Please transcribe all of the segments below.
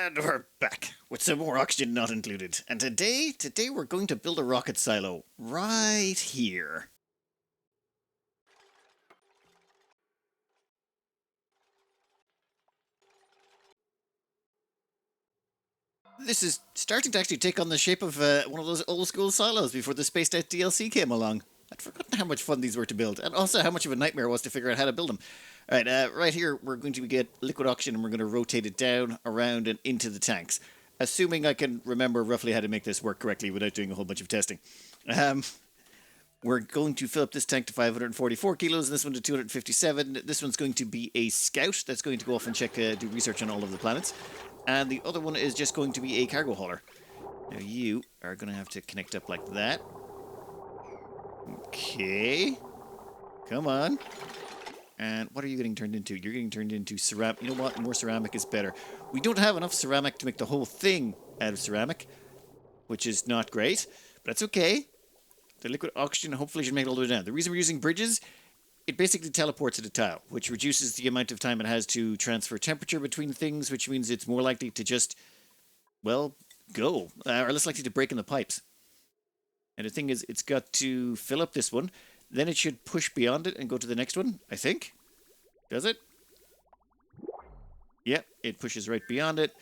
And we're back with some more oxygen not included. And today we're going to build a rocket silo right here. This is starting to actually take on the shape of one of those old school silos before the Spaced Out DLC came along. I'd forgotten how much fun these were to build, and also how much of a nightmare it was to figure out how to build them. Alright, right here we're going to get liquid oxygen and we're going to rotate it down, around, and into the tanks. Assuming I can remember roughly how to make this work correctly without doing a whole bunch of testing. We're going to fill up this tank to 544 kilos, and this one to 257. This one's going to be a scout that's going to go off and check, do research on all of the planets. And the other one is just going to be a cargo hauler. Now you are going to have to connect up like that. Okay. Come on. And what are you getting turned into? You're getting turned into ceramic. You know what? More ceramic is better. We don't have enough ceramic to make the whole thing out of ceramic, which is not great, but that's okay. The liquid oxygen hopefully should make it all the way down. The reason we're using bridges, it basically teleports at a tile, which reduces the amount of time it has to transfer temperature between things, which means it's more likely to just, well, go, or less likely to break in the pipes. And the thing is, it's got to fill up this one, then it should push beyond it and go to the next one, I think. Does it? Yep, it pushes right beyond it,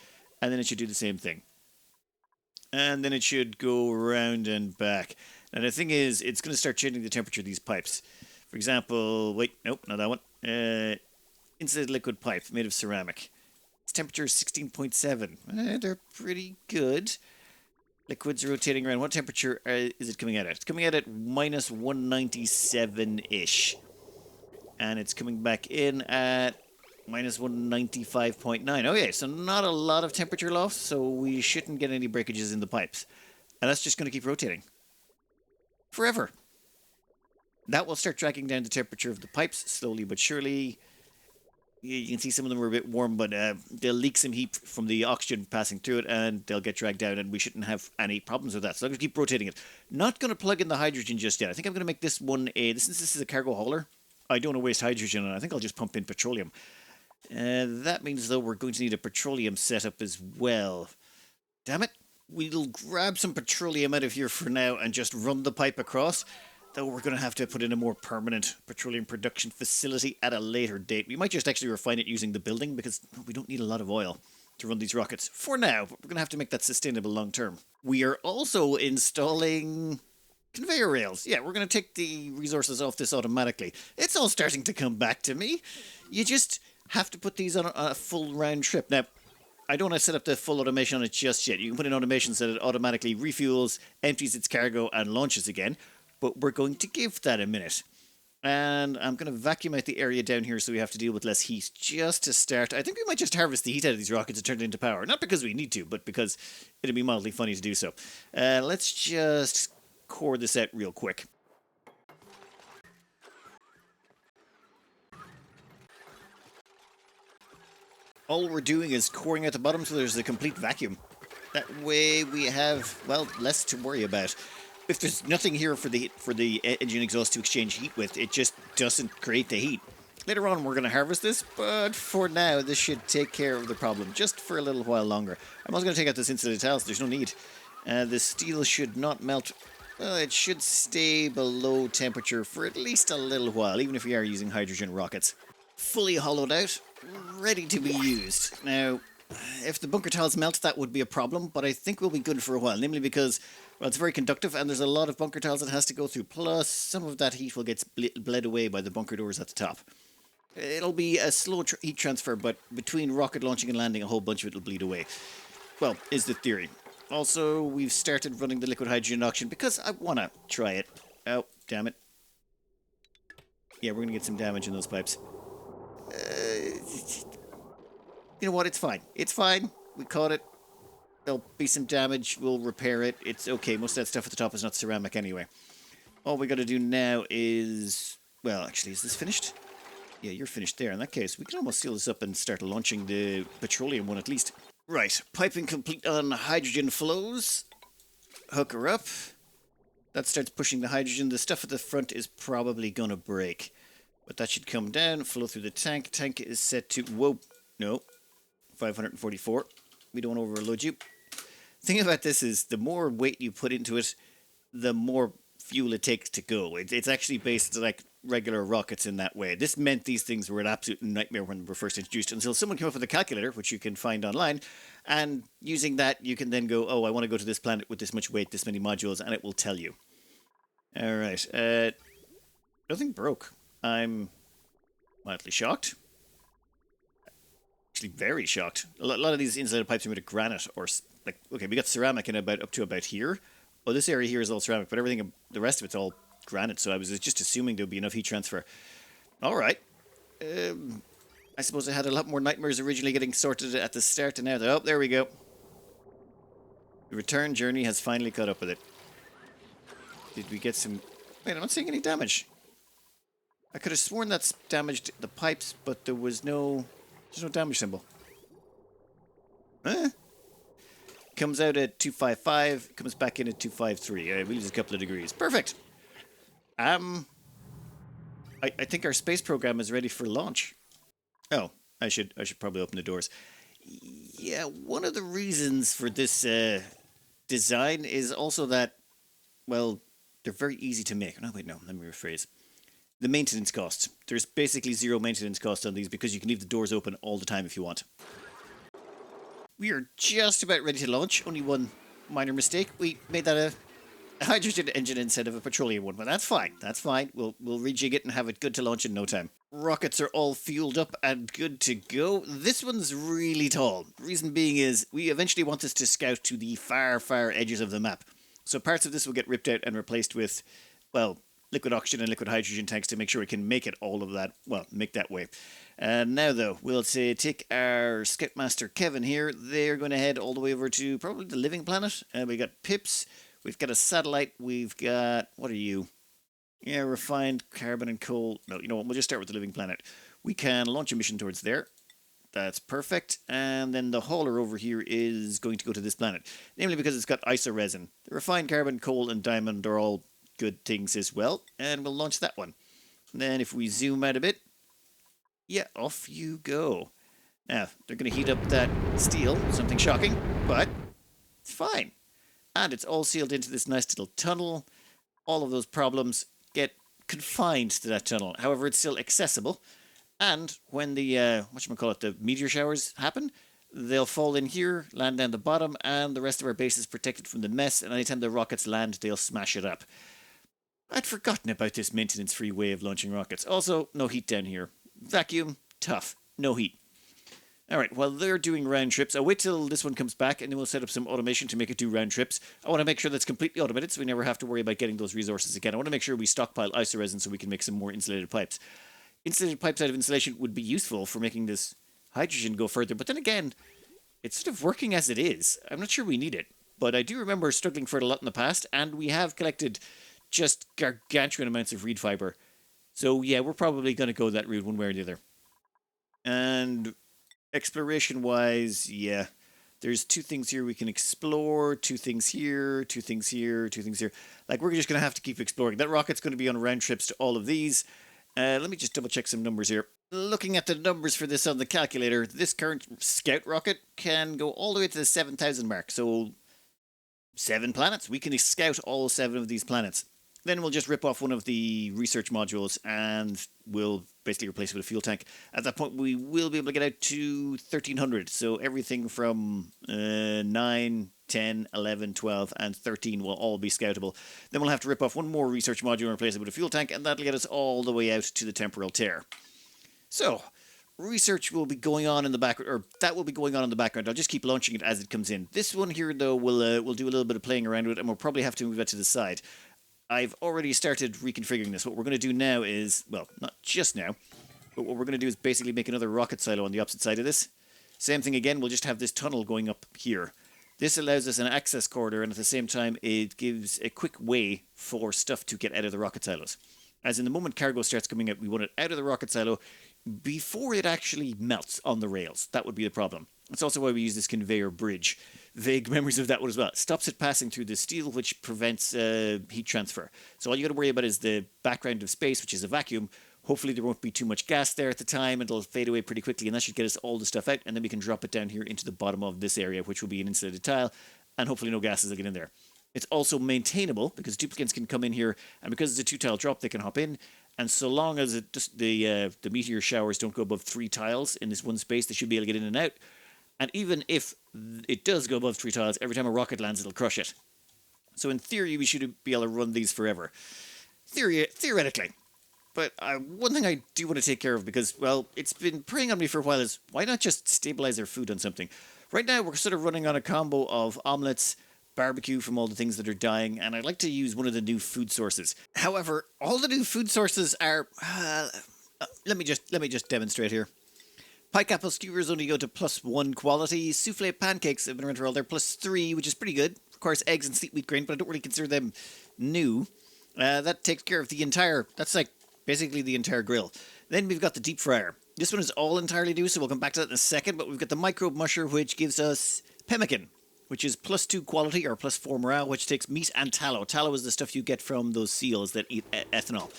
and then it should do the same thing. And then it should go around and back. Now the thing is, it's going to start changing the temperature of these pipes. For example, wait, nope, not that one. Insulated liquid pipe made of ceramic. Its temperature is 16.7. They're pretty good. Liquid's rotating around. What temperature is it coming out at? It's coming out at minus 197-ish. And it's coming back in at minus 195.9. Okay, so not a lot of temperature loss, so we shouldn't get any breakages in the pipes. And that's just going to keep rotating. Forever. That will start dragging down the temperature of the pipes slowly but surely. You can see some of them are a bit warm, but they'll leak some heat from the oxygen passing through it, and they'll get dragged down, and we shouldn't have any problems with that. So I'm going to keep rotating it. Not going to plug in the hydrogen just yet. I think I'm going to make this one since this is a cargo hauler, I don't want to waste hydrogen, and I think I'll just pump in petroleum. That means, though, we're going to need a petroleum setup as well. Damn it. We'll grab some petroleum out of here for now and just run the pipe across. Though we're going to have to put in a more permanent petroleum production facility at a later date. We might just actually refine it using the building because we don't need a lot of oil to run these rockets for now, but we're going to have to make that sustainable long term. We are also installing conveyor rails. Yeah, we're going to take the resources off this automatically. It's all starting to come back to me. You just have to put these on a full round trip. Now, I don't want to set up the full automation on it just yet. You can put in automation so that it automatically refuels, empties its cargo, and launches again. But we're going to give that a minute. And I'm going to vacuum out the area down here so we have to deal with less heat just to start. I think we might just harvest the heat out of these rockets and turn it into power. Not because we need to, but because it'd be mildly funny to do so. Let's just core this out real quick. All we're doing is coring out the bottom so there's a complete vacuum. That way we have, well, less to worry about. If there's nothing here for the engine exhaust to exchange heat with, it just doesn't create the heat. Later on, we're going to harvest this, but for now, this should take care of the problem, just for a little while longer. I'm also going to take out this insulated tiles. There's no need. The steel should not melt. Well, it should stay below temperature for at least a little while, even if we are using hydrogen rockets. Fully hollowed out, ready to be used. Now, if the bunker tiles melt, that would be a problem, but I think we'll be good for a while, namely because, well, it's very conductive and there's a lot of bunker tiles it has to go through, plus some of that heat will get bled away by the bunker doors at the top. It'll be a slow heat transfer, but between rocket launching and landing, a whole bunch of it will bleed away. Well, is the theory. Also, we've started running the liquid hydrogen auction because I want to try it. Oh, damn it. Yeah, we're going to get some damage in those pipes. You know what? It's fine. It's fine. We caught it. There'll be some damage. We'll repair it. It's okay. Most of that stuff at the top is not ceramic anyway. All we got to do now is... Well, actually, is this finished? Yeah, you're finished there. In that case, we can almost seal this up and start launching the petroleum one at least. Right. Piping complete on hydrogen flows. Hook her up. That starts pushing the hydrogen. The stuff at the front is probably going to break. But that should come down, flow through the tank. Tank is set to... Whoa. No. 544. We don't overload you. Thing about this is the more weight you put into it, the more fuel it takes to go. It's actually based like regular rockets in that way. This meant these things were an absolute nightmare when they were first introduced until someone came up with a calculator, which you can find online, and using that you can then go, oh, I want to go to this planet with this much weight, this many modules, and it will tell you. All right. Nothing broke. I'm mildly shocked. Actually, very shocked. A lot of these insulated pipes are made of granite or like. Okay, we got ceramic in about up to about here. Oh, this area here is all ceramic, but everything, the rest of it's all granite. So I was just assuming there'd be enough heat transfer. All right. I suppose I had a lot more nightmares originally getting sorted at the start, and now oh, there we go. The return journey has finally caught up with it. Did we get some? Wait, I'm not seeing any damage. I could have sworn that's damaged the pipes, but there's no damage symbol. Comes out at 255, comes back in at 253. We lose a couple of degrees. Perfect. I think our space program is ready for launch. Oh, I should probably open the doors. Yeah, one of the reasons for this design is also that, well, they're very easy to make. No, wait, no, let me rephrase. The maintenance cost. There's basically zero maintenance cost on these because you can leave the doors open all the time if you want. We are just about ready to launch. Only one minor mistake. We made that a hydrogen engine instead of a petroleum one, but that's fine. That's fine. We'll rejig it and have it good to launch in no time. Rockets are all fueled up and good to go. This one's really tall. Reason being is we eventually want this to scout to the far, far edges of the map. So parts of this will get ripped out and replaced with, well, liquid oxygen and liquid hydrogen tanks to make sure it can make it all of that, well, make that way. Now, though, we'll say take our Scoutmaster Kevin here. They're going to head all the way over to probably the living planet. We got Pips. We've got a satellite. We've got, what are you? Yeah, refined carbon and coal. No, you know what? We'll just start with the living planet. We can launch a mission towards there. That's perfect. And then the hauler over here is going to go to this planet. Namely because it's got isoresin. The refined carbon, coal, and diamond are all good things as well. And we'll launch that one. And then if we zoom out a bit, yeah, off you go. Now, they're going to heat up that steel. Something shocking, but it's fine. And it's all sealed into this nice little tunnel. All of those problems get confined to that tunnel. However, it's still accessible. And when the, the meteor showers happen, they'll fall in here, land down the bottom, and the rest of our base is protected from the mess. And anytime the rockets land, they'll smash it up. I'd forgotten about this maintenance-free way of launching rockets. Also, no heat down here. Vacuum, tough. No heat. Alright, while they're doing round trips, I'll wait till this one comes back and then we'll set up some automation to make it do round trips. I want to make sure that's completely automated so we never have to worry about getting those resources again. I want to make sure we stockpile isoresin so we can make some more insulated pipes. Insulated pipes out of insulation would be useful for making this hydrogen go further, but then again, it's sort of working as it is. I'm not sure we need it, but I do remember struggling for it a lot in the past, and we have collected just gargantuan amounts of reed fiber. So yeah, we're probably going to go that route one way or the other. And exploration-wise, yeah, there's two things here we can explore, two things here, two things here, two things here. Like, we're just going to have to keep exploring. That rocket's going to be on round trips to all of these. Let me just double-check some numbers here. Looking at the numbers for this on the calculator, this current Scout rocket can go all the way to the 7,000 mark. So, 7 planets. We can scout all 7 of these planets. Then we'll just rip off one of the research modules and we'll basically replace it with a fuel tank. At that point, we will be able to get out to 1,300. So everything from 9, 10, 11, 12, and 13 will all be scoutable. Then we'll have to rip off one more research module and replace it with a fuel tank, and that'll get us all the way out to the temporal tear. So, research will be going on in the background, or that will be going on in the background. I'll just keep launching it as it comes in. This one here, though, we'll do a little bit of playing around with it, and we'll probably have to move it to the side. I've already started reconfiguring this. What we're going to do now is, well, not just now, but what we're going to do is basically make another rocket silo on the opposite side of this. Same thing again, we'll just have this tunnel going up here. This allows us an access corridor, and at the same time, it gives a quick way for stuff to get out of the rocket silos. As in the moment cargo starts coming out, we want it out of the rocket silo before it actually melts on the rails. That would be the problem. That's also why we use this conveyor bridge. Vague memories of that one as well. It stops it passing through the steel, which prevents heat transfer. So all you got to worry about is the background of space, which is a vacuum, Hopefully there won't be too much gas there at the time, and it'll fade away pretty quickly, and that should get us all the stuff out, and then we can drop it down here into the bottom of this area, which will be an insulated tile, and hopefully no gases will get in there. It's also maintainable, because duplicants can come in here, and because it's a 2-tile drop, they can hop in, and so long as the meteor showers don't go above 3 tiles in this one space, they should be able to get in and out. And even if it does go above 3 tiles, every time a rocket lands, it'll crush it. So in theory, we should be able to run these forever. Theoretically. But one thing I do want to take care of, because, well, it's been preying on me for a while, is why not just stabilize our food on something? Right now, we're sort of running on a combo of omelets, barbecue from all the things that are dying, and I'd like to use one of the new food sources. However, all the new food sources are... let me just demonstrate here. Pike apple skewers only go to +1 quality. Souffle pancakes have been around for all. They're +3, which is pretty good. Of course, eggs and sweet wheat grain, but I don't really consider them new. That takes care of the entire... That's like basically the entire grill. Then we've got the deep fryer. This one is all entirely new, so we'll come back to that in a second. But we've got the microbe musher, which gives us pemmican, which is +2 quality or +4 morale, which takes meat and tallow. Tallow is the stuff you get from those seals that eat ethanol.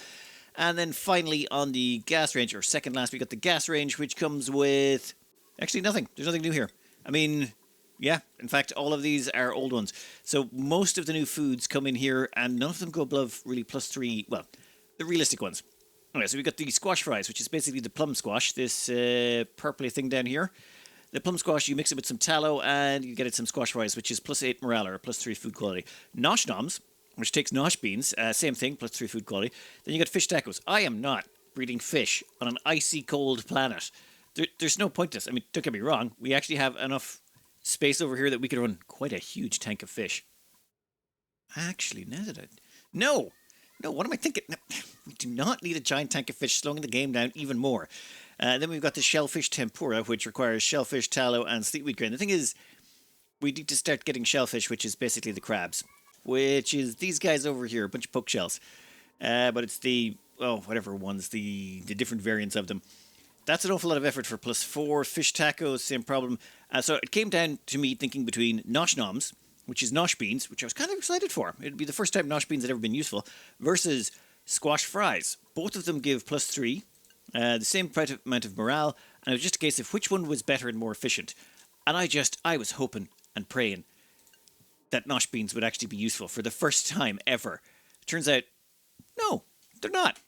And then finally on the gas range, or second last, we got the gas range, which comes with... Actually, nothing. There's nothing new here. I mean, yeah, in fact, all of these are old ones. So most of the new foods come in here, and none of them go above really +3, well, the realistic ones. Okay, so we got the squash fries, which is basically the plum squash, this purpley thing down here. The plum squash, you mix it with some tallow, and you get it some squash fries, which is +8 morale, or +3 food quality. Nosh noms, which takes nosh beans, same thing, +3 food quality. Then you got fish tacos. I am not breeding fish on an icy cold planet. There's no point to this. I mean, don't get me wrong, we actually have enough space over here that we could run quite a huge tank of fish. Actually, now that No, what am I thinking? We do not need a giant tank of fish, slowing the game down even more. Then we've got the shellfish tempura, which requires shellfish, tallow, and sweet wheat grain. The thing is, we need to start getting shellfish, which is basically the crabs, which is these guys over here, a bunch of poke shells. But it's the, whatever ones, the different variants of them. That's an awful lot of effort for +4. Fish tacos, same problem. So it came down to me thinking between nosh noms, which is nosh beans, which I was kind of excited for. It'd be the first time nosh beans had ever been useful, versus squash fries. Both of them give +3, the same amount of morale, and it was just a case of which one was better and more efficient. And I was hoping and praying that nosh beans would actually be useful for the first time ever. Turns out, no, they're not.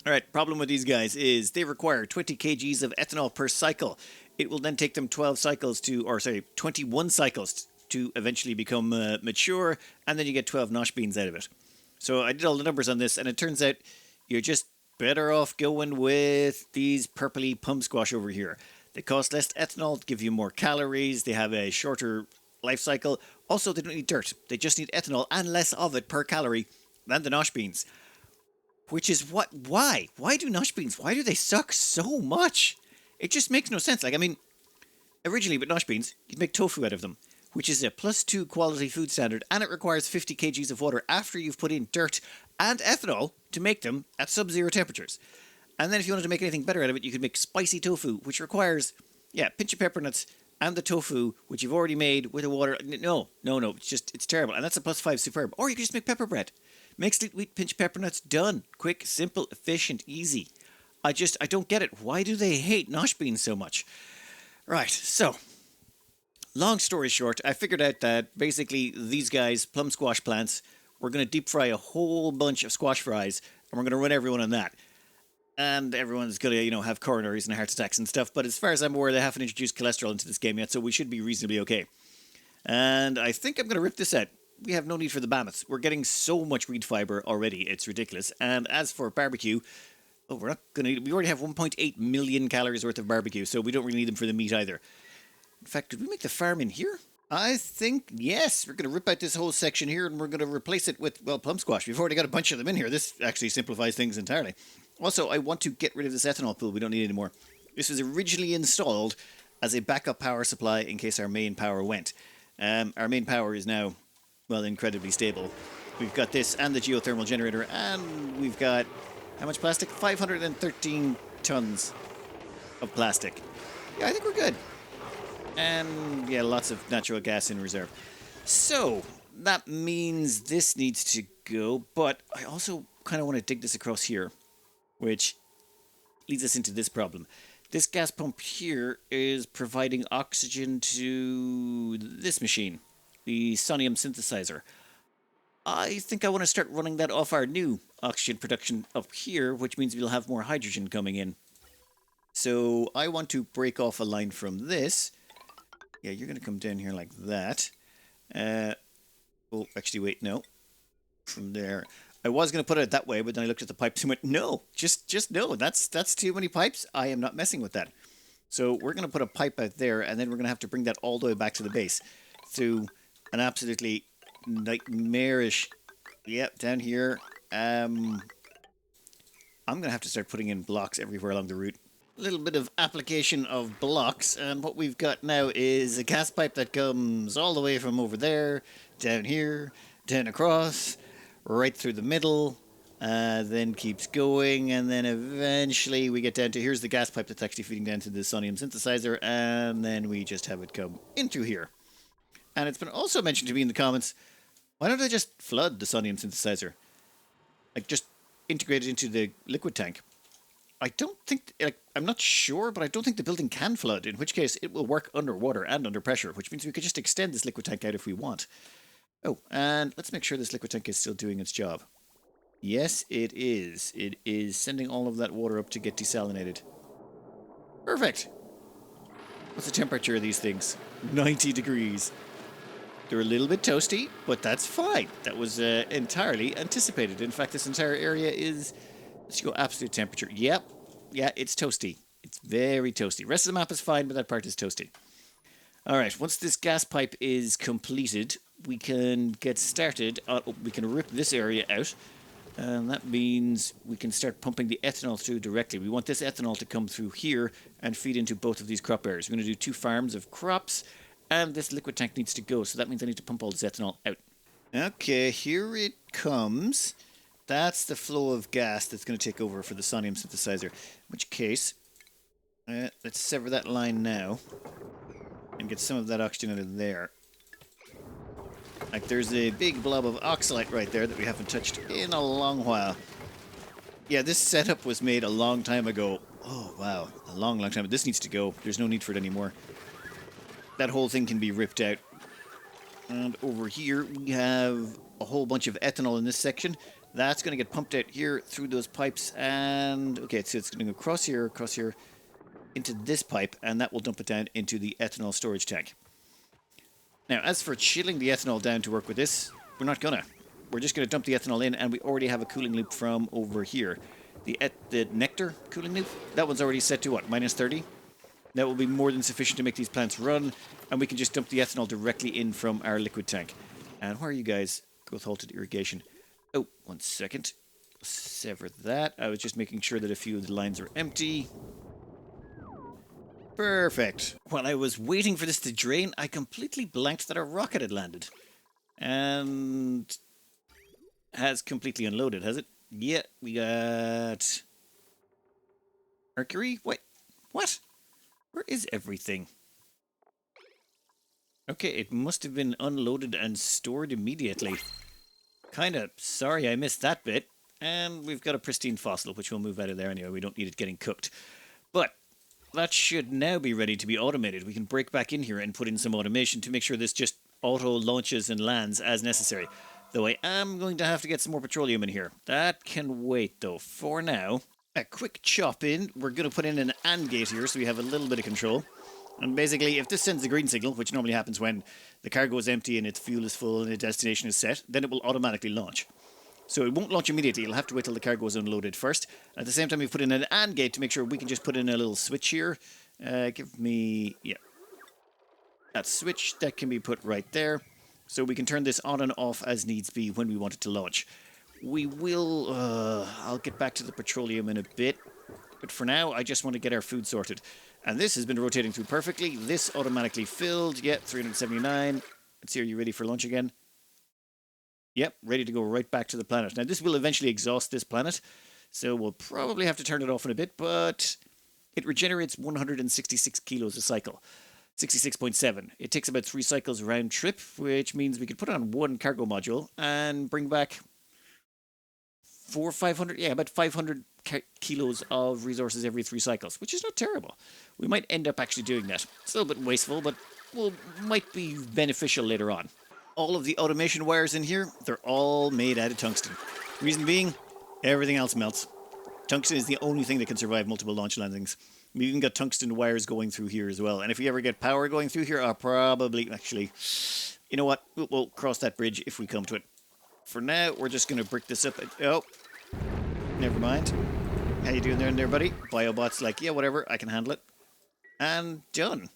Alright, problem with these guys is they require 20 kgs of ethanol per cycle. It will then take them 21 cycles to eventually become mature, and then you get 12 nosh beans out of it. So I did all the numbers on this, and it turns out you're just better off going with these purpley plum squash over here. They cost less ethanol, give you more calories, they have a shorter life cycle. Also, they don't need dirt. They just need ethanol and less of it per calorie than the nosh beans. Which is why? Why do nosh beans? Why do they suck so much? It just makes no sense. Like, I mean, originally with nosh beans, you'd make tofu out of them, which is a +2 quality food standard, and it requires 50 kgs of water after you've put in dirt and ethanol to make them at sub-zero temperatures. And then if you wanted to make anything better out of it, you could make spicy tofu, which requires, pinch of pepper nuts and the tofu, which you've already made with the water. No, it's terrible. And that's a +5 superb. Or you could just make pepper bread. Make sweet wheat, pinch pepper nuts, done. Quick, simple, efficient, easy. I don't get it. Why do they hate nosh beans so much? Right, so, long story short, I figured out that basically these guys, plum squash plants, we're going to deep fry a whole bunch of squash fries, and we're going to run everyone on that. And everyone's going to, have coronaries and heart attacks and stuff, but as far as I'm aware, they haven't introduced cholesterol into this game yet, so we should be reasonably okay. And I think I'm going to rip this out. We have no need for the mammoths. We're getting so much reed fiber already, it's ridiculous. And as for barbecue, we already have 1.8 million calories worth of barbecue, so we don't really need them for the meat either. In fact, did we make the farm in here? I think, yes. We're going to rip out this whole section here, and we're going to replace it with, plum squash. We've already got a bunch of them in here. This actually simplifies things entirely. Also, I want to get rid of this ethanol pool. We don't need it anymore. This was originally installed as a backup power supply in case our main power went. Our main power is now, incredibly stable. We've got this and the geothermal generator, and we've got, how much plastic? 513 tons of plastic. Yeah, I think we're good. And, lots of natural gas in reserve. So, that means this needs to go, but I also kind of want to dig this across here, which leads us into this problem. This gas pump here is providing oxygen to this machine, the sonium synthesizer. I think I want to start running that off our new oxygen production up here, which means we'll have more hydrogen coming in. So I want to break off a line from this. Yeah, you're going to come down here like that. Oh, actually, wait, no. From there. I was going to put it that way, but then I looked at the pipes and went, no, just no. That's too many pipes. I am not messing with that. So we're going to put a pipe out there, and then we're going to have to bring that all the way back to the base through an absolutely nightmarish. Yep, down here. I'm going to have to start putting in blocks everywhere along the route. A little bit of application of blocks, and what we've got now is a gas pipe that comes all the way from over there, down here, down across, right through the middle, then keeps going, and then eventually we get down to here's the gas pipe that's actually feeding down to the sonium synthesizer, and then we just have it come in through here. And it's been also mentioned to me in the comments, why don't I just flood the sonium synthesizer? Like, just integrate it into the liquid tank. I don't think, like, I'm not sure, but I don't think the building can flood, in which case it will work underwater and under pressure, which means we could just extend this liquid tank out if we want. Oh, and let's make sure this liquid tank is still doing its job. Yes, it is. It is sending all of that water up to get desalinated. Perfect. What's the temperature of these things? 90 degrees. They're a little bit toasty, but that's fine. That was entirely anticipated. In fact, this entire area is... Let's go absolute temperature. Yep. Yeah, it's toasty. It's very toasty. Rest of the map is fine, but that part is toasty. Alright, once this gas pipe is completed, we can get started. We can rip this area out. And that means we can start pumping the ethanol through directly. We want this ethanol to come through here and feed into both of these crop areas. We're going to do 2 farms of crops, and this liquid tank needs to go. So that means I need to pump all this ethanol out. Okay, here it comes. That's the flow of gas that's going to take over for the sonium synthesizer. In which case, let's sever that line now and get some of that oxygen out of there. Like, there's a big blob of oxalate right there that we haven't touched in a long while. Yeah, this setup was made a long time ago. Oh, wow. A long time. This needs to go. There's no need for it anymore. That whole thing can be ripped out. And over here, we have a whole bunch of ethanol in this section. That's going to get pumped out here through those pipes, and okay, so it's going to go across here, into this pipe, and that will dump it down into the ethanol storage tank. Now, as for chilling the ethanol down to work with this, we're not gonna. We're just going to dump the ethanol in, and we already have a cooling loop from over here. The nectar cooling loop, that one's already set to what, -30? That will be more than sufficient to make these plants run, and we can just dump the ethanol directly in from our liquid tank. And where are you guys? Growth halted irrigation. Oh, 1 second. Sever that. I was just making sure that a few of the lines are empty. Perfect. While I was waiting for this to drain, I completely blanked that a rocket had landed. And... has completely unloaded, has it? Yeah, we got... Mercury? Wait, what? Where is everything? Okay, it must have been unloaded and stored immediately. Kinda sorry I missed that bit. And we've got a pristine fossil, which we'll move out of there anyway. We don't need it getting cooked. But that should now be ready to be automated. We can break back in here and put in some automation to make sure this just auto-launches and lands as necessary. Though I am going to have to get some more petroleum in here. That can wait, though. For now, a quick chop in. We're going to put in an AND gate here so we have a little bit of control. And basically, if this sends the green signal, which normally happens when the cargo is empty and its fuel is full and the destination is set, then it will automatically launch. So it won't launch immediately. You'll have to wait till the cargo is unloaded first. At the same time, we've put in an AND gate to make sure we can just put in a little switch here. Give me... yeah. That switch, that can be put right there. So we can turn this on and off as needs be when we want it to launch. We will... I'll get back to the petroleum in a bit. But for now, I just want to get our food sorted. And this has been rotating through perfectly. This automatically filled. Yep, 379. Let's see, are you ready for launch again? Yep, ready to go right back to the planet. Now, this will eventually exhaust this planet, so we'll probably have to turn it off in a bit, but it regenerates 166 kilos a cycle. 66.7. It takes about 3 cycles round trip, which means we could put on 1 cargo module and bring back 500, yeah, about 500 kilos of resources every 3 cycles, which is not terrible. We might end up actually doing that. It's a little bit wasteful, but might be beneficial later on. All of the automation wires in here, they're all made out of tungsten. Reason being, everything else melts. Tungsten is the only thing that can survive multiple launch landings. We even got tungsten wires going through here as well. And if we ever get power going through here, I'll probably, actually, you know what? We'll cross that bridge if we come to it. For now, we're just going to brick this up. Oh, never mind. How you doing there, buddy? Biobot's like, yeah, whatever, I can handle it. And done.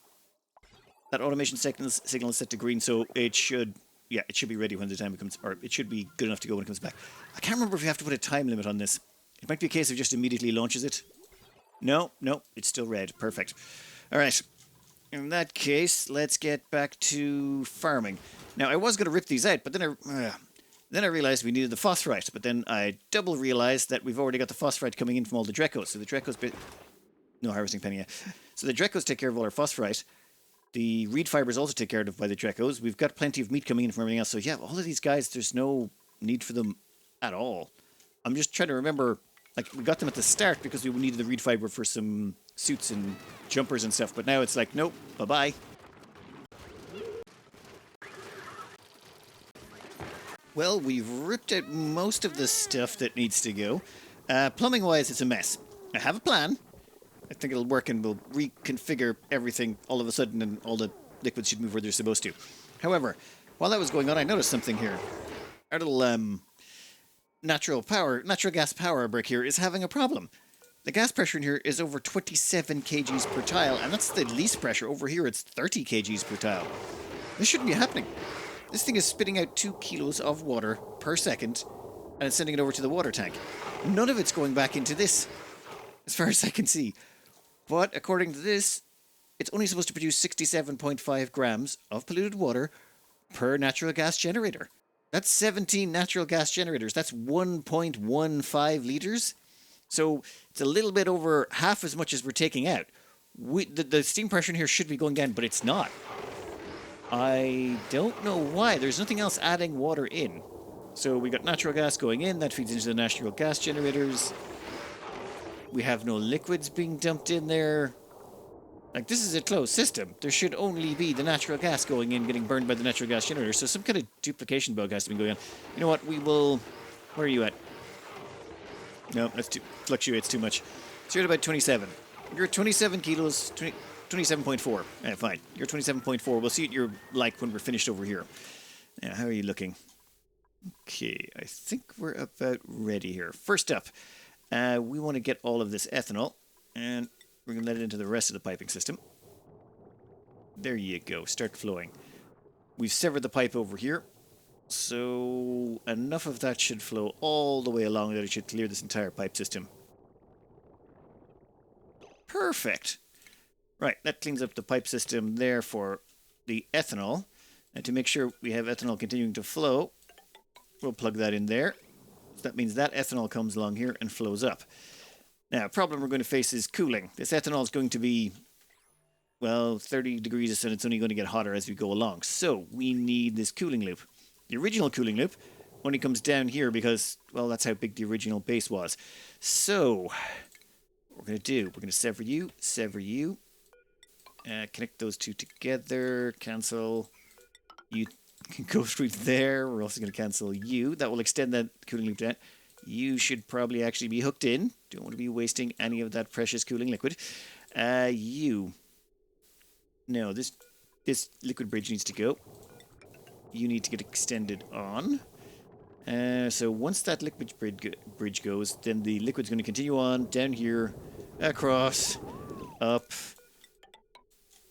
That automation signal is set to green, so it should be ready when the time comes, or it should be good enough to go when it comes back. I can't remember if we have to put a time limit on this. It might be a case of just immediately launches it. No, it's still red. Perfect. All right. In that case, let's get back to farming. Now, I was going to rip these out, but then I realized we needed the phosphorite. But then I double realized that we've already got the phosphorite coming in from all the Drecos. So the Drecos... No harvesting penny yet. So the Drecos take care of all our phosphorite. The reed fibers also take care of by the Drecos. We've got plenty of meat coming in from everything else. So yeah, all of these guys, there's no need for them at all. I'm just trying to remember, like, we got them at the start because we needed the reed fiber for some suits and jumpers and stuff. But now it's like, nope, bye-bye. Well, we've ripped out most of the stuff that needs to go. Plumbing-wise, it's a mess. I have a plan. I think it'll work and we'll reconfigure everything all of a sudden and all the liquids should move where they're supposed to. However, while that was going on, I noticed something here. Our little natural gas power brick here is having a problem. The gas pressure in here is over 27 kgs per tile, and that's the least pressure. Over here, it's 30 kgs per tile. This shouldn't be happening. This thing is spitting out 2 kilos of water per second, and it's sending it over to the water tank. None of it's going back into this, as far as I can see. But according to this, it's only supposed to produce 67.5 grams of polluted water per natural gas generator. That's 17 natural gas generators. That's 1.15 liters. So it's a little bit over half as much as we're taking out. The steam pressure in here should be going down, but it's not. I don't know why. There's nothing else adding water in. So we got natural gas going in. That feeds into the natural gas generators. We have no liquids being dumped in there. Like, this is a closed system. There should only be the natural gas going in, getting burned by the natural gas generator. So some kind of duplication bug has to be going on. You know what? We will... Where are you at? No, that's too... Fluctuates too much. So you're at about 27. You're 27 kilos... 27.4. Yeah, fine. You're 27.4. We'll see what you're like when we're finished over here. Now, how are you looking? Okay, I think we're about ready here. First up, we want to get all of this ethanol, and we're going to let it into the rest of the piping system. There you go. Start flowing. We've severed the pipe over here, so enough of that should flow all the way along that it should clear this entire pipe system. Perfect. Right, that cleans up the pipe system there for the ethanol. And to make sure we have ethanol continuing to flow, we'll plug that in there. So that means that ethanol comes along here and flows up. Now, problem we're going to face is cooling. This ethanol is going to be, well, 30 degrees, and it's only going to get hotter as we go along. So we need this cooling loop. The original cooling loop only comes down here because, well, that's how big the original base was. So, what we're going to do, we're going to sever you. Connect those two together, cancel. You can go through there. We're also going to cancel you. That will extend that cooling loop down. You should probably actually be hooked in. Don't want to be wasting any of that precious cooling liquid. You. No, this liquid bridge needs to go. You need to get extended on. So once that liquid bridge goes, then the liquid's going to continue on down here, across, up.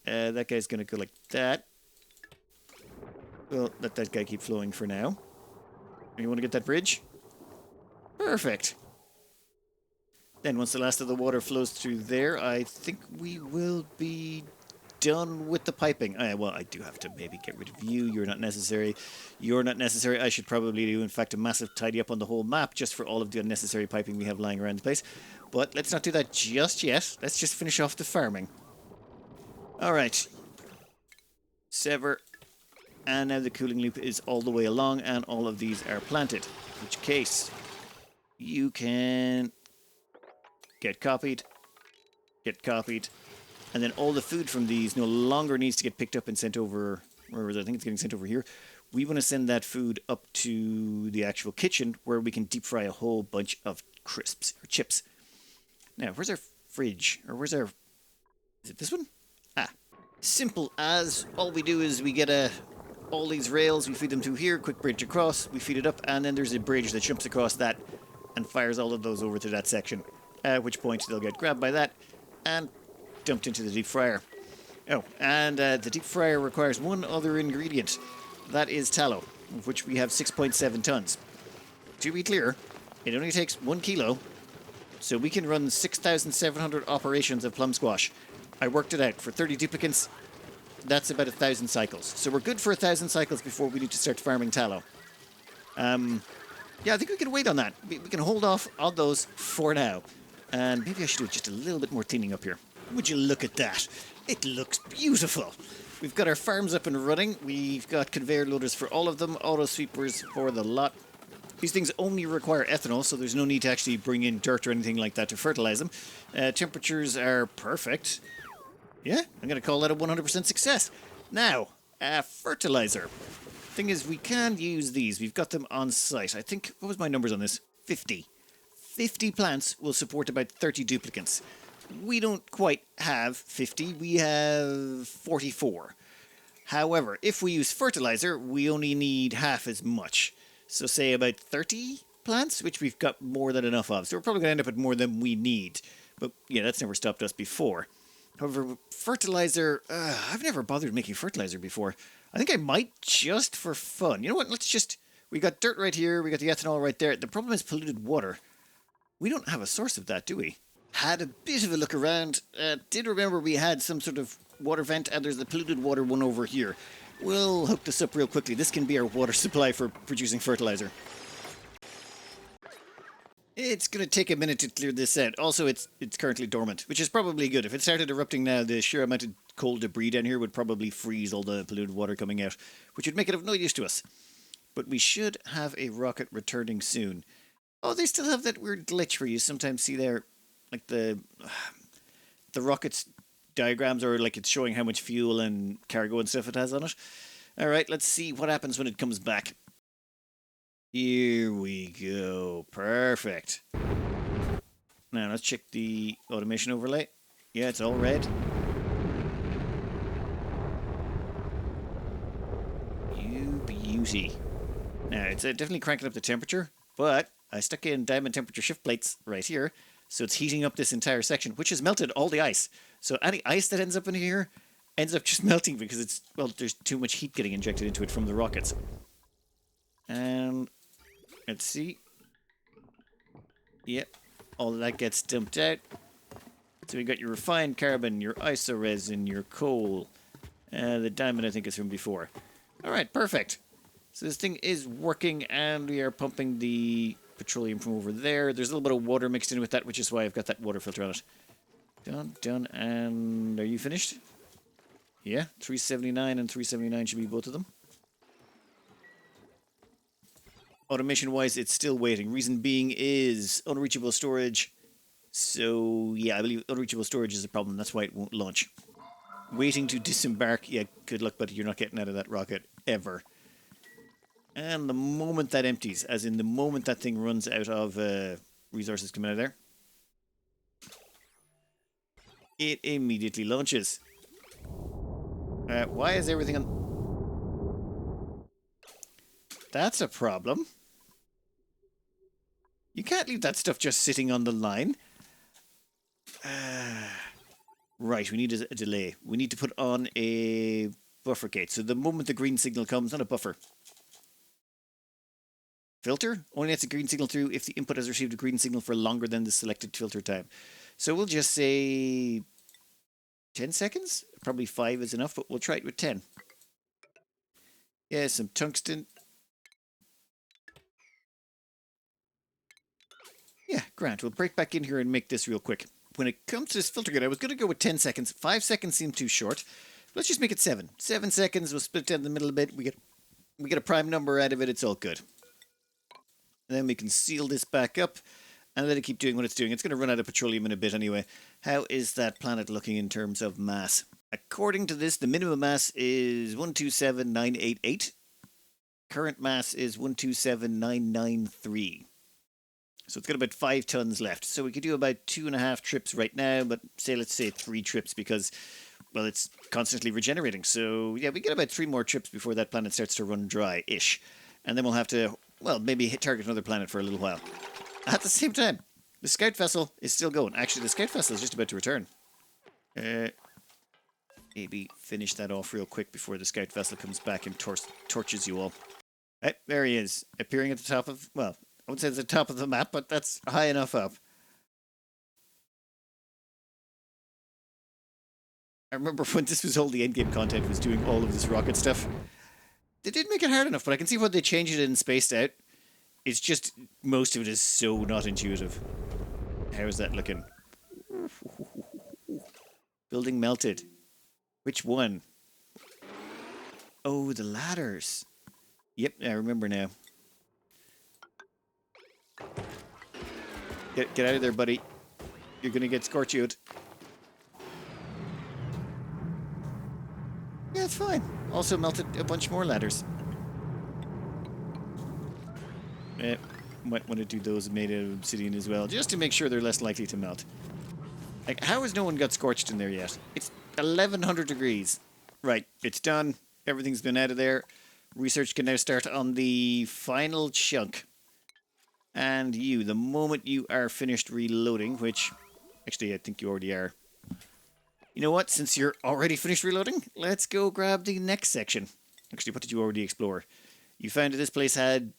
That guy's going to go like that. Well, let that guy keep flowing for now. You want to get that bridge? Perfect. Then once the last of the water flows through there, I think we will be done with the piping. Well, I do have to maybe get rid of you. You're not necessary. You're not necessary. I should probably do, in fact, a massive tidy up on the whole map just for all of the unnecessary piping we have lying around the place. But let's not do that just yet. Let's just finish off the farming. Alright. Sever. And now the cooling loop is all the way along and all of these are planted. In which case, You can get copied, and then all the food from these no longer needs to get picked up and sent over. Where was it? I think it's getting sent over here. We want to send that food up to the actual kitchen where we can deep fry a whole bunch of crisps or chips. Now, where's our fridge? Or where's our... Is it this one? Ah. Simple as. All we do is we get all these rails, we feed them through here, quick bridge across, we feed it up, and then there's a bridge that jumps across that and fires all of those over to that section. At which point they'll get grabbed by that and dumped into the deep fryer. Oh, and the deep fryer requires one other ingredient. That is tallow, of which we have 6.7 tons. To be clear, it only takes 1 kilo, so we can run 6,700 operations of plum squash. I worked it out. For 30 duplicants, that's about 1,000 cycles. So we're good for 1,000 cycles before we need to start farming tallow. Yeah, I think we can wait on that. We can hold off on those for now. And maybe I should do just a little bit more cleaning up here. Would you look at that? It looks beautiful. We've got our farms up and running. We've got conveyor loaders for all of them, auto sweepers for the lot. These things only require ethanol, so there's no need to actually bring in dirt or anything like that to fertilize them. Temperatures are perfect. Yeah, I'm going to call that a 100% success. Now, fertilizer. Thing is, we can use these. We've got them on site. I think, what was my numbers on this? 50. 50 plants will support about 30 duplicants. We don't quite have 50. We have 44. However, if we use fertilizer, we only need half as much. So say about 30 plants, which we've got more than enough of. So we're probably going to end up with more than we need. But yeah, that's never stopped us before. However, fertilizer, I've never bothered making fertilizer before. I think I might just for fun. You know what? We got dirt right here. We got the ethanol right there. The problem is polluted water. We don't have a source of that, do we? Had a bit of a look around. Did remember we had some sort of water vent, and there's the polluted water one over here. We'll hook this up real quickly. This can be our water supply for producing fertilizer. It's going to take a minute to clear this out. Also, it's currently dormant, which is probably good. If it started erupting now, the sheer amount of cold debris down here would probably freeze all the polluted water coming out, which would make it of no use to us. But we should have a rocket returning soon. Oh, they still have that weird glitch where you sometimes see their, like the rocket's diagrams, or like it's showing how much fuel and cargo and stuff it has on it. All right, let's see what happens when it comes back. Here we go. Perfect. Now let's check the automation overlay. Yeah, it's all red. You beauty. Now, it's definitely cranking up the temperature, but I stuck in diamond temperature shift plates right here, so it's heating up this entire section, which has melted all the ice. So any ice that ends up in here ends up just melting because it's, well, there's too much heat getting injected into it from the rockets. And let's see. Yep, all of that gets dumped out. So we got your refined carbon, your isoresin, your coal. The diamond, I think, is from before. All right, perfect. So this thing is working, and we are pumping the petroleum from over there. There's a little bit of water mixed in with that, which is why I've got that water filter on it. Done, and are you finished? Yeah, 379 and 379 should be both of them. Automation-wise, it's still waiting. Reason being is unreachable storage. So, yeah, I believe unreachable storage is a problem. That's why it won't launch. Waiting to disembark. Yeah, good luck, buddy. You're not getting out of that rocket ever. And the moment that empties, as in the moment that thing runs out of resources coming out of there, it immediately launches. Why is everything on... That's a problem. You can't leave that stuff just sitting on the line. Right, we need a delay. We need to put on a buffer gate. So the moment the green signal comes, not a buffer. Filter only lets a green signal through if the input has received a green signal for longer than the selected filter time. So we'll just say 10 seconds. Probably 5 is enough, but we'll try it with 10. Yeah, some tungsten. Yeah, Grant, we'll break back in here and make this real quick. When it comes to this filter gate, I was going to go with 10 seconds. 5 seconds seemed too short. Let's just make it 7. 7 seconds, we'll split it down the middle a bit. We get a prime number out of it, it's all good. And then we can seal this back up and let it keep doing what it's doing. It's going to run out of petroleum in a bit anyway. How is that planet looking in terms of mass? According to this, the minimum mass is 127,988. Current mass is 127,993. So it's got about 5 tons left. So we could do about 2.5 trips right now, but let's say 3 trips because, well, it's constantly regenerating. So yeah, we get about 3 more trips before that planet starts to run dry-ish. And then we'll have to, well, maybe target another planet for a little while. At the same time, the scout vessel is still going. Actually, the scout vessel is just about to return. Maybe finish that off real quick before the scout vessel comes back and torches you all. Right, there he is, appearing at the top of, well, I wouldn't say it's the top of the map, but that's high enough up. I remember when this was all the endgame content was doing all of this rocket stuff. They did make it hard enough, but I can see what they changed it and spaced out. It's just, most of it is so not intuitive. How is that looking? Building melted. Which one? Oh, the ladders. Yep, I remember now. Get out of there, buddy. You're gonna get scorched. Yeah, it's fine. Also melted a bunch more ladders. Might want to do those made out of obsidian as well, just to make sure they're less likely to melt. Like, how has no one got scorched in there yet? It's 1100 degrees. Right, it's done. Everything's been out of there. Research can now start on the final chunk. And you, the moment you are finished reloading, which, actually, I think you already are. You know what? Since you're already finished reloading, let's go grab the next section. Actually, what did you already explore? You found that this place had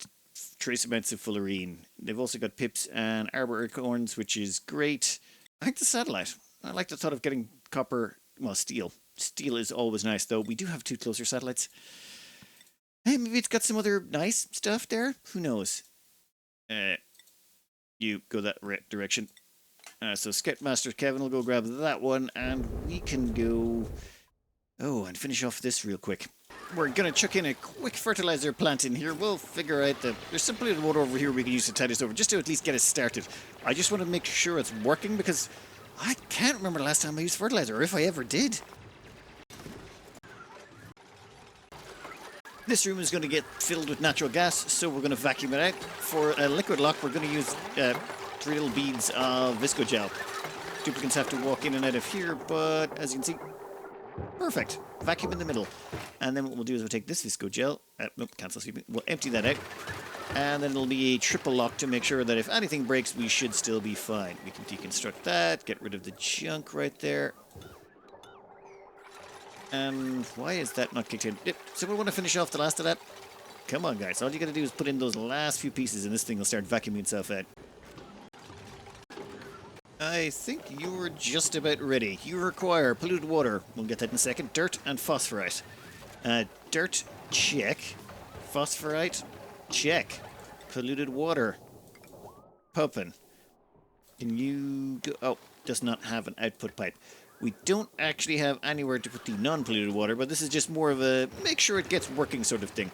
trace amounts of fullerene. They've also got pips and arbor acorns, which is great. I like the satellite. I like the thought of getting copper, well, steel. Steel is always nice, though. We do have 2 closer satellites. Hey, maybe it's got some other nice stuff there? Who knows? You go that direction. So Scoutmaster Kevin will go grab that one, and we can go... Oh, and finish off this real quick. We're going to chuck in a quick fertilizer plant in here. We'll figure out that there's some polluted water over here we can use to tide us over, just to at least get us started. I just want to make sure it's working, because I can't remember the last time I used fertilizer, or if I ever did. This room is going to get filled with natural gas, so we're going to vacuum it out. For a liquid lock, we're going to use 3 little beads of visco gel. Duplicants have to walk in and out of here, but as you can see, perfect. Vacuum in the middle. And then what we'll do is we'll take this visco gel. Nope, cancel, excuse me. We'll empty that out. And then it'll be a triple lock to make sure that if anything breaks, we should still be fine. We can deconstruct that, get rid of the junk right there. And why is that not kicked in? So we want to finish off the last of that? Come on, guys. All you got to do is put in those last few pieces and this thing will start vacuuming itself out. I think you're just about ready. You require polluted water. We'll get that in a second. Dirt and phosphorite. Dirt, check. Phosphorite, check. Polluted water. Pumping. Can you go... Oh, does not have an output pipe. We don't actually have anywhere to put the non-polluted water, but this is just more of a make sure it gets working sort of thing.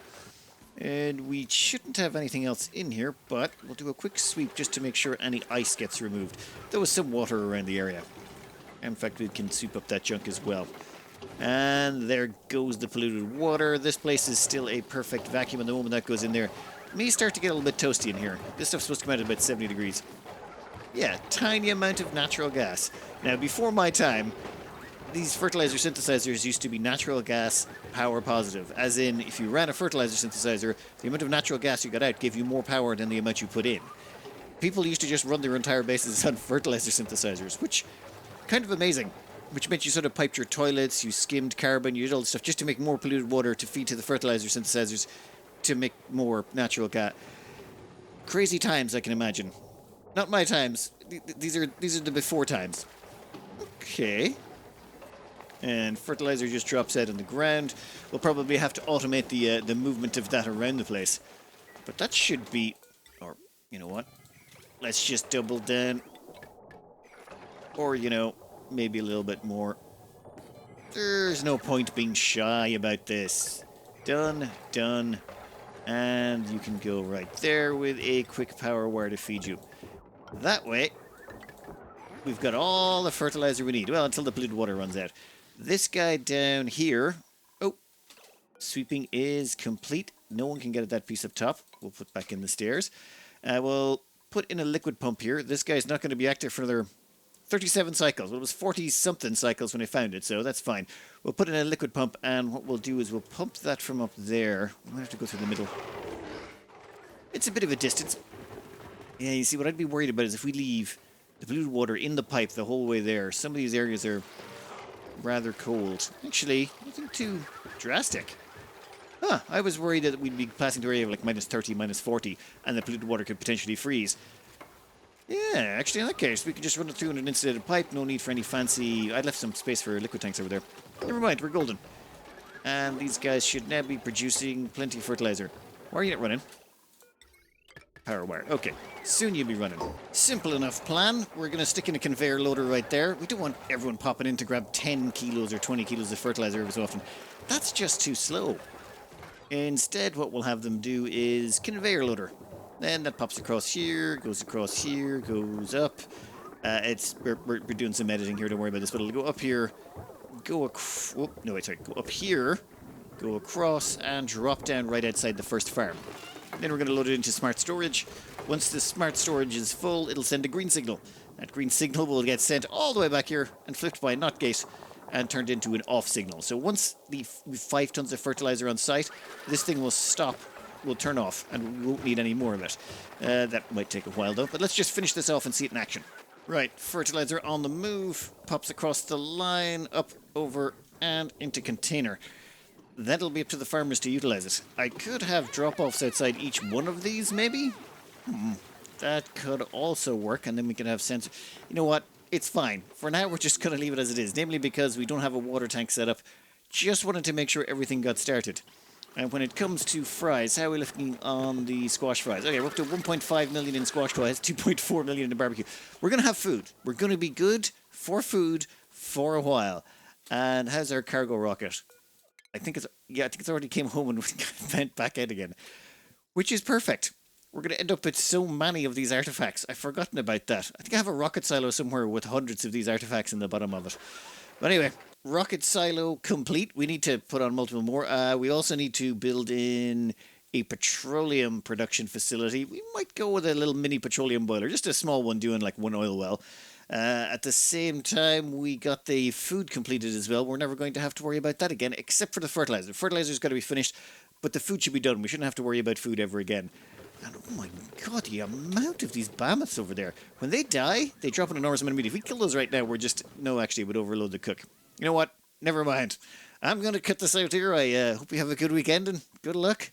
And we shouldn't have anything else in here, but we'll do a quick sweep just to make sure any ice gets removed. There was some water around the area. In fact, we can sweep up that junk as well. And there goes the polluted water. This place is still a perfect vacuum, and the moment that goes in there, it may start to get a little bit toasty in here. This stuff's supposed to come out at about 70 degrees. Yeah, tiny amount of natural gas. Now, before my time, these fertilizer synthesizers used to be natural gas power positive. As in, if you ran a fertilizer synthesizer, the amount of natural gas you got out gave you more power than the amount you put in. People used to just run their entire bases on fertilizer synthesizers, which kind of amazing. Which meant you sort of piped your toilets, you skimmed carbon, you did all this stuff just to make more polluted water to feed to the fertilizer synthesizers to make more natural gas. Crazy times, I can imagine. Not my times. These are the before times. Okay. And fertilizer just drops out on the ground. We'll probably have to automate the movement of that around the place. But that should be... Or, you know what? Let's just double down. Or, you know, maybe a little bit more. There's no point being shy about this. Done, done, And you can go right there with a quick power wire to feed you. That way, we've got all the fertilizer we need. Well, until the polluted water runs out. This guy down here... Oh, sweeping is complete. No one can get at that piece up top. We'll put back in the stairs. We'll put in a liquid pump here. This guy's not going to be active for another 37 cycles. Well, it was 40-something cycles when I found it, so that's fine. We'll put in a liquid pump, and what we'll do is we'll pump that from up there. We might have to go through the middle. It's a bit of a distance. Yeah, you see, what I'd be worried about is if we leave the polluted water in the pipe the whole way there. Some of these areas are rather cold. Actually, nothing too drastic. Huh, I was worried that we'd be passing through an area of like minus 30, minus 40, and the polluted water could potentially freeze. Yeah, actually, in that case, we could just run it through in an insulated pipe. No need for any fancy... I'd left some space for liquid tanks over there. Never mind, we're golden. And these guys should now be producing plenty of fertilizer. Why are you not running? Power wire. Okay, soon you'll be running. Simple enough plan. We're going to stick in a conveyor loader right there. We don't want everyone popping in to grab 10 kilos or 20 kilos of fertilizer every so often. That's just too slow. Instead, what we'll have them do is conveyor loader. Then that pops across here, goes up. We're doing some editing here, don't worry about this, but it'll go up here, go up here, go across, and drop down right outside the first farm. Then we're going to load it into smart storage. Once the smart storage is full, it'll send a green signal. That green signal will get sent all the way back here and flipped by a NOT gate and turned into an off signal. So once the 5 tons of fertilizer on site, this thing will stop, will turn off, and we won't need any more of it. That might take a while though, but let's just finish this off and see it in action. Right, fertilizer on the move, pops across the line, up, over, and into container. That'll be up to the farmers to utilize it. I could have drop-offs outside each one of these, maybe? That could also work, and then we can have sensor... You know what? It's fine. For now, we're just going to leave it as it is, namely because we don't have a water tank set up. Just wanted to make sure everything got started. And when it comes to fries, how are we looking on the squash fries? Okay, we're up to 1.5 million in squash fries, 2.4 million in barbecue. We're going to have food. We're going to be good for food for a while. And how's our cargo rocket? I think it's already came home and went back out again. Which is perfect. We're going to end up with so many of these artifacts. I've forgotten about that. I think I have a rocket silo somewhere with hundreds of these artifacts in the bottom of it. But anyway, rocket silo complete. We need to put on multiple more. We also need to build in a petroleum production facility. We might go with a little mini petroleum boiler, just a small one doing like one oil well. At the same time, we got the food completed as well. We're never going to have to worry about that again, except for the fertilizer. The fertilizer's got to be finished, but the food should be done. We shouldn't have to worry about food ever again. And oh my god, the amount of these mammoths over there. When they die, they drop an enormous amount of meat. If we kill those right now, No, actually, it would overload the cook. You know what? Never mind. I'm going to cut this out here. I hope you have a good weekend and good luck.